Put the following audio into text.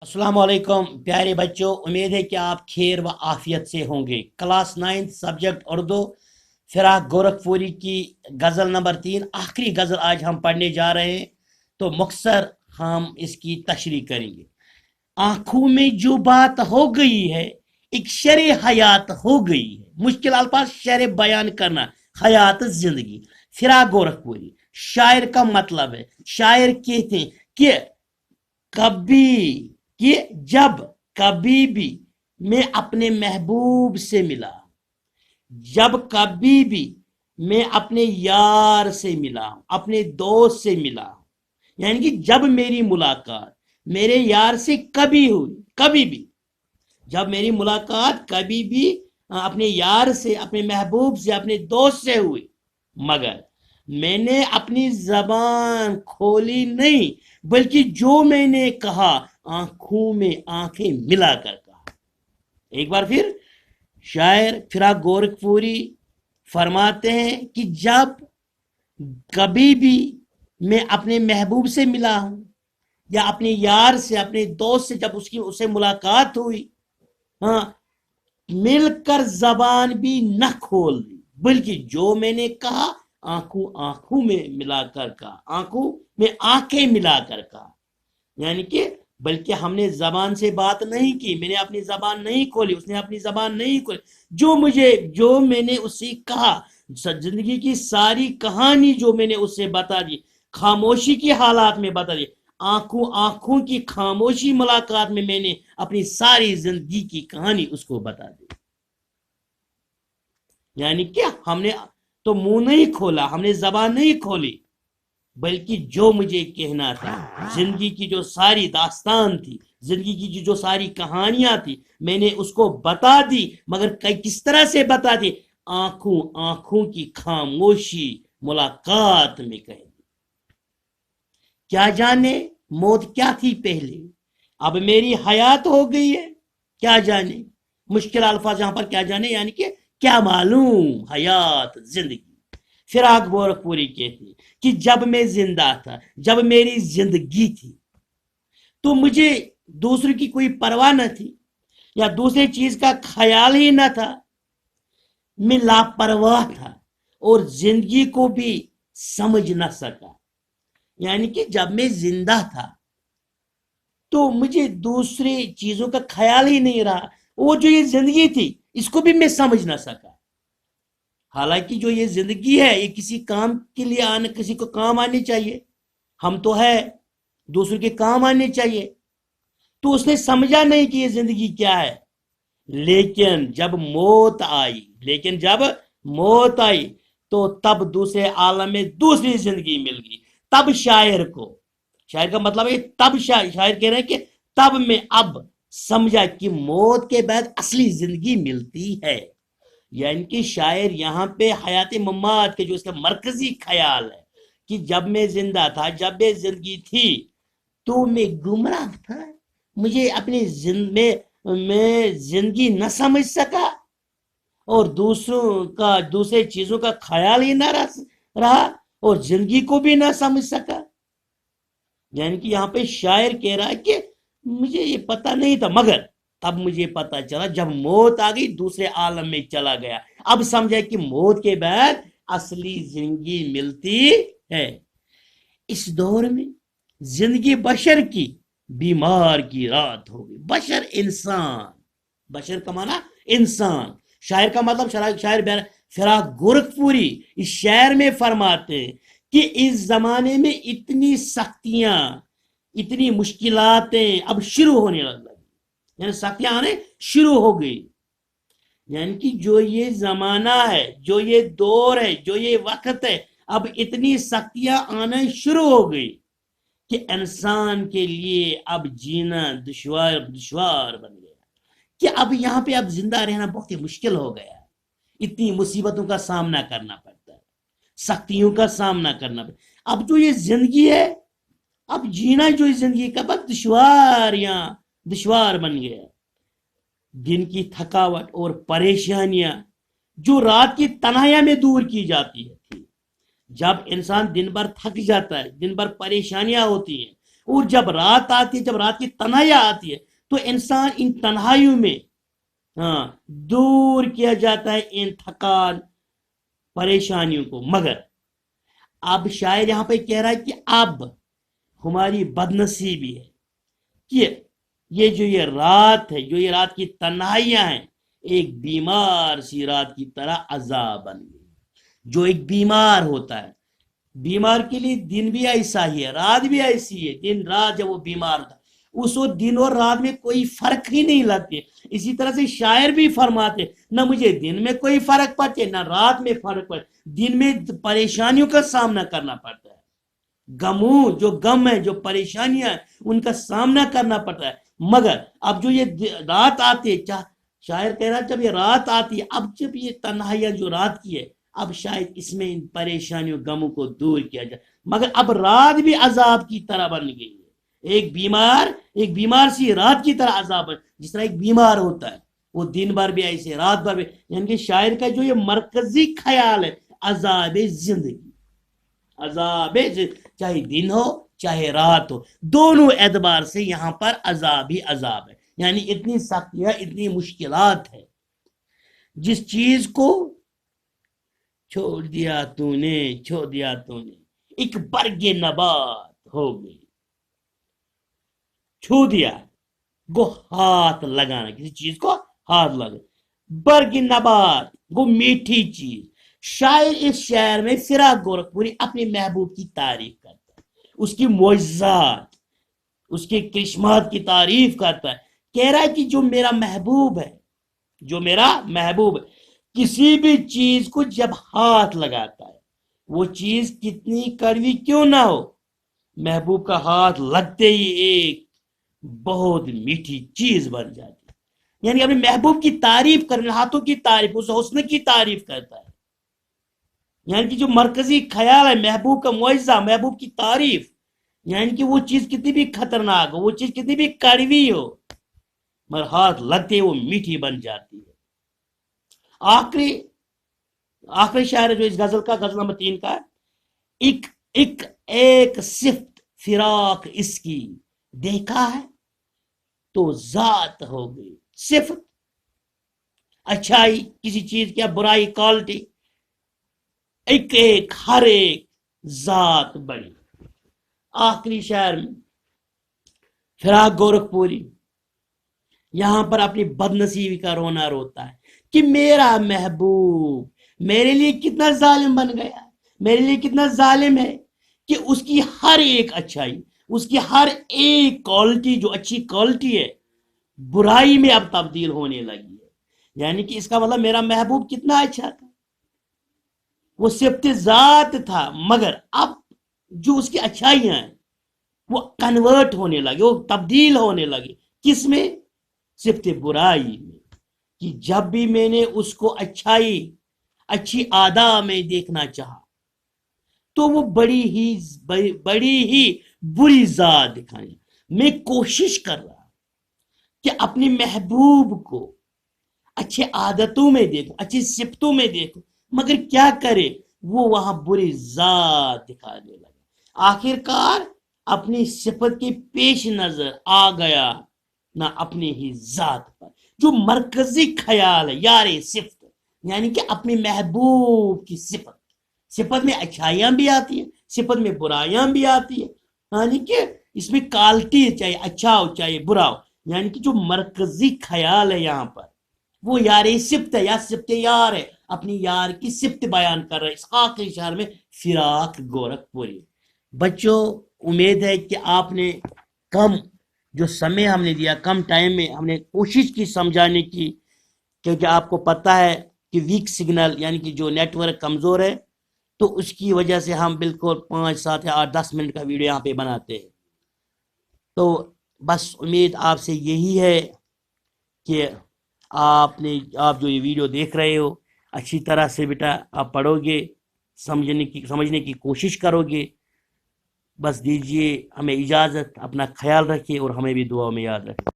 अस्सलाम वालेकुम प्यारे बच्चों, उम्मीद है कि आप खैर व आफियत से होंगे। क्लास 9 सब्जेक्ट उर्दू फिराक गोरखपुरी की गज़ल नंबर 3 आखिरी गज़ल आज हम पढ़ने जा रहे हैं। तो मुख्तसर हम इसकी तशरीह करेंगे। आंखों में जो बात हो गई है एक शरे हयात हो गई है। मुश्किल अल्फाज शरे बयान करना, हयात जिंदगी। फिराक गोरखपुरी शायर का मतलब है, शायर कहते हैं कि कभी कि जब कभी भी मैं अपने महबूब से मिला, जब कभी भी मैं अपने यार से मिला, अपने दोस्त से मिला, यानी कि जब मेरी मुलाकात मेरे यार से कभी हुई, कभी भी जब मेरी मुलाकात कभी भी अपने यार से, अपने महबूब से, अपने दोस्त से हुई, मगर मैंने अपनी जबान खोली नहीं, बल्कि जो मैंने कहा आंखों में आंखें मिलाकर कहा। एक बार फिर शायर फिराक गोरखपुरी फरमाते हैं कि जब कभी भी मैं अपने महबूब से मिला हूं या अपने यार से, अपने दोस्त से जब उससे मुलाकात हुई, हाँ, मिलकर जबान भी न खोल दी, बल्कि जो मैंने कहा आंखों आंखों में मिलाकर कहा, आंखों में आंखें मिलाकर कहा। यानी कि बल्कि हमने जबान से बात नहीं की, मैंने अपनी जबान नहीं खोली, उसने अपनी जबान नहीं खोली, जो मैंने उससे कहा, जिंदगी की सारी कहानी जो मैंने उससे बता दी, खामोशी की हालात में बता दी, आंखों आंखों की खामोशी मुलाकात में मैंने अपनी सारी जिंदगी की कहानी उसको बता दी। यानी कि हमने तो मुंह नहीं खोला, हमने जबान नहीं खोली, बल्कि जो मुझे कहना था, जिंदगी की जो सारी दास्तान थी, जिंदगी की जो सारी कहानियां थी, मैंने उसको बता दी। मगर किस तरह से बता दी? आंखों आंखों की खामोशी मुलाकात में कह दी। क्या जाने मौत क्या थी पहले, अब मेरी हयात हो गई है। क्या जाने, मुश्किल अल्फाज यहां पर क्या जाने, यानी कि क्या मालूम, हयात जिंदगी। फिराक गोरखपुरी कहती कि जब मैं जिंदा था, जब मेरी जिंदगी थी, तो मुझे दूसरे की कोई परवाह न थी या दूसरी चीज का ख्याल ही न था। मैं लापरवाह था और जिंदगी को भी समझ न सका। यानी कि जब मैं जिंदा था तो मुझे दूसरी चीजों का ख्याल ही नहीं रहा, वो जो ये जिंदगी थी इसको भी मैं समझ ना सका। हालांकि जो ये जिंदगी है ये किसी काम के लिए आने, किसी को काम आनी चाहिए, हम तो है दूसरों के काम आने चाहिए। तो उसने समझा नहीं कि ये जिंदगी क्या है। लेकिन जब मौत आई तो तब दूसरे आलम में दूसरी जिंदगी मिल गई। तब शायर को, शायर का मतलब है तब शायर कह रहे हैं कि तब मैं अब समझा कि मौत के बाद असली जिंदगी मिलती है। यानी कि शायर यहाँ पे हयात मम्मात के जो इसका मरकजी ख्याल है कि जब मैं जिंदा था, जब मैं जिंदगी थी, तो मैं गुमराह था, मुझे अपनी मैं जिंदगी न समझ सका और दूसरे चीजों का ख्याल ही ना रहा और जिंदगी को भी ना समझ सका। यानी कि यहाँ पे शायर कह रहा है कि मुझे ये पता नहीं था, मगर तब मुझे पता चला जब मौत आ गई, दूसरे आलम में चला गया, अब समझा कि मौत के बाद असली जिंदगी मिलती है। इस दौर में जिंदगी बशर की बीमार की रात हो गई। बशर इंसान, बशर का माना इंसान। शायर का मतलब, शायर फिराक गोरखपुरी इस शायर में फरमाते हैं कि इस जमाने में इतनी सख्तियां, इतनी मुश्किलातें अब शुरू होने लगी, यानी सख्तियां आने शुरू हो गई। यानी कि जो ये जमाना है, जो ये दौर है, जो ये वक्त है, अब इतनी सख्तियां आना शुरू हो गई कि इंसान के लिए अब जीना दुश्वार दुश्वार बन गया, कि अब यहाँ पे अब जिंदा रहना बहुत ही मुश्किल हो गया। इतनी मुसीबतों का सामना करना पड़ता है, सख्तियों का सामना करना पड़ता है। अब जो ये जिंदगी है, अब जीना जो इस जिंदगी का बहुत दुश्वार, यहाँ दुश्वार बन गया। दिन की थकावट और परेशानियां जो रात की तन्हाइयां में दूर की जाती है, जब इंसान दिन भर थक जाता है, दिन भर परेशानियां होती हैं, اور جب رات آتی ہے، جب رات کی تنہائیاں آتی ہے، تو انسان ان تنہائیوں میں دور کیا جاتا ہے ان تھکان پریشانیوں کو۔ مگر اب شاعر یہاں پہ کہہ رہا ہے کہ اب ہماری بدنصیبی ہے کہ یہ رات ہے، جو یہ رات کی تنہائیاں ہیں، ایک بیمار سی رات کی طرح عذاب بن گئی۔ جو ایک بیمار ہوتا ہے، بیمار کے لیے دن بھی ایسا ہی ہے، رات بھی ایسی ہے۔ دن رات جب وہ بیمار ہوتا ہے، اس وقت دن اور رات میں کوئی فرق ہی نہیں لگتے۔ اسی طرح سے شاعر بھی فرماتے نہ مجھے دن میں کوئی فرق پڑتے نہ رات میں فرق پڑتے، دن میں پریشانیوں کا سامنا کرنا پڑتا ہے، غموں جو غم ہے، جو پریشانیاں ہیں، ان کا سامنا کرنا پڑتا ہے۔ مگر اب جو یہ رات آتی ہے، شاعر کہہ رہا ہے جب یہ رات آتی ہے، اب جب یہ تنہائیاں جو رات کی ہے، اب شاید اس میں ان پریشانیوں غموں کو دور کیا جائے۔ مگر اب رات بھی عذاب کی طرح بن گئی ہے، ایک بیمار سی رات کی طرح عذاب ہے۔ جس طرح ایک بیمار ہوتا ہے، وہ دن بھر بھی ایسے، رات بھر بھی، یعنی کہ شاعر کا جو یہ مرکزی خیال ہے، عذاب زندگی، چاہے دن ہو چاہے رات ہو، دونوں اعتبار سے یہاں پر عذاب ہی عذاب ہے۔ یعنی اتنی سختیاں، اتنی مشکلات ہے۔ جس چیز کو چھوڑ دیا تو نے ایک برگ نبات ہو گئی، چھو دیا گو ہاتھ لگانا، کسی چیز کو ہاتھ لگا، برگ نبات گو میٹھی چیز۔ شاعر اس شعر میں فراق گورکھپوری اپنے محبوب کی تعریف کرتا ہے، اس کی معجزات، اس کے کرشمات کی تعریف کرتا ہے۔ کہہ رہا ہے کہ جو میرا محبوب ہے، کسی بھی چیز کو جب ہاتھ لگاتا ہے، وہ چیز کتنی کڑوی کیوں نہ ہو، محبوب کا ہاتھ لگتے ہی ایک بہت میٹھی چیز بن جاتی ہے۔ یعنی اپنے محبوب کی تعریف کرنے، ہاتھوں کی تعریف، اس حسن کی تعریف کرتا ہے۔ یعنی کہ جو مرکزی خیال ہے محبوب کا معجزہ، محبوب کی تعریف، یعنی کہ وہ چیز کتنی بھی خطرناک ہو، وہ چیز کتنی بھی کڑوی ہو، مگر ہاتھ لگتے وہ میٹھی بن جاتی ہے۔ آخری شاعر جو اس غزل کا، غزل نمبر 3 کا، ایک صفت فراق اس کی دیکھا ہے تو ذات ہو گئی۔ صفت اچھائی کسی چیز کی، برائی کوالٹی، ایک ہر ایک ذات بڑی۔ آخری شعر میں فراق گورکھپوری یہاں پر اپنی بدنصیبی کا رونا روتا ہے کہ میرا محبوب میرے لیے کتنا ظالم بن گیا، میرے لیے کتنا ظالم ہے کہ اس کی ہر ایک اچھائی، اس کی ہر ایک کوالٹی جو اچھی کوالٹی ہے، برائی میں اب تبدیل ہونے لگی ہے۔ یعنی کہ اس کا مطلب میرا محبوب کتنا اچھا تھا، وہ صفت ذات تھا، مگر اب جو اس کی اچھائیاں ہیں وہ کنورٹ ہونے لگے، وہ تبدیل ہونے لگے۔ کس میں؟ صفت برائی میں۔ کہ جب بھی میں نے اس کو اچھی اعدا میں دیکھنا چاہا تو وہ بڑی ہی بری ذات دکھائی۔ میں کوشش کر رہا کہ اپنے محبوب کو اچھے عادتوں میں دیکھوں، اچھی صفتوں میں دیکھوں، مگر کیا کرے، وہ وہاں بری ذات دکھانے لگا۔ آخر کار اپنی صفت کے پیش نظر آ گیا نہ اپنی ہی ذات پر۔ جو مرکزی خیال ہے یار صفت، یعنی کہ اپنے محبوب کی صفت میں اچھائیاں بھی آتی ہیں، صفت میں برائیاں بھی آتی ہیں، یعنی کہ اس میں کوالٹی چاہے اچھا ہو چاہے برا ہو، یعنی کہ جو مرکزی خیال ہے یہاں پر وہ یار صفت ہے، یا صفت یار ہے، اپنی یار کی صفت بیان کر رہے اس آخری شعر میں فراق گورکھپوری۔ بچوں، امید ہے کہ آپ نے جو سمے ہم نے دیا، کم ٹائم میں ہم نے کوشش کی سمجھانے کی، کیونکہ آپ کو پتہ ہے کہ ویک سگنل یعنی کہ جو نیٹ ورک کمزور ہے، تو اس کی وجہ سے ہم بالکل 5 7 یا 8 10 منٹ کا ویڈیو یہاں پہ بناتے ہیں۔ تو بس امید آپ سے یہی ہے کہ آپ جو یہ ویڈیو دیکھ رہے ہو اچھی طرح سے بیٹا آپ پڑھو گے، سمجھنے کی کوشش کرو گے۔ بس دیجئے ہمیں اجازت، اپنا خیال رکھیے اور ہمیں بھی دعاؤں میں یاد رکھیں۔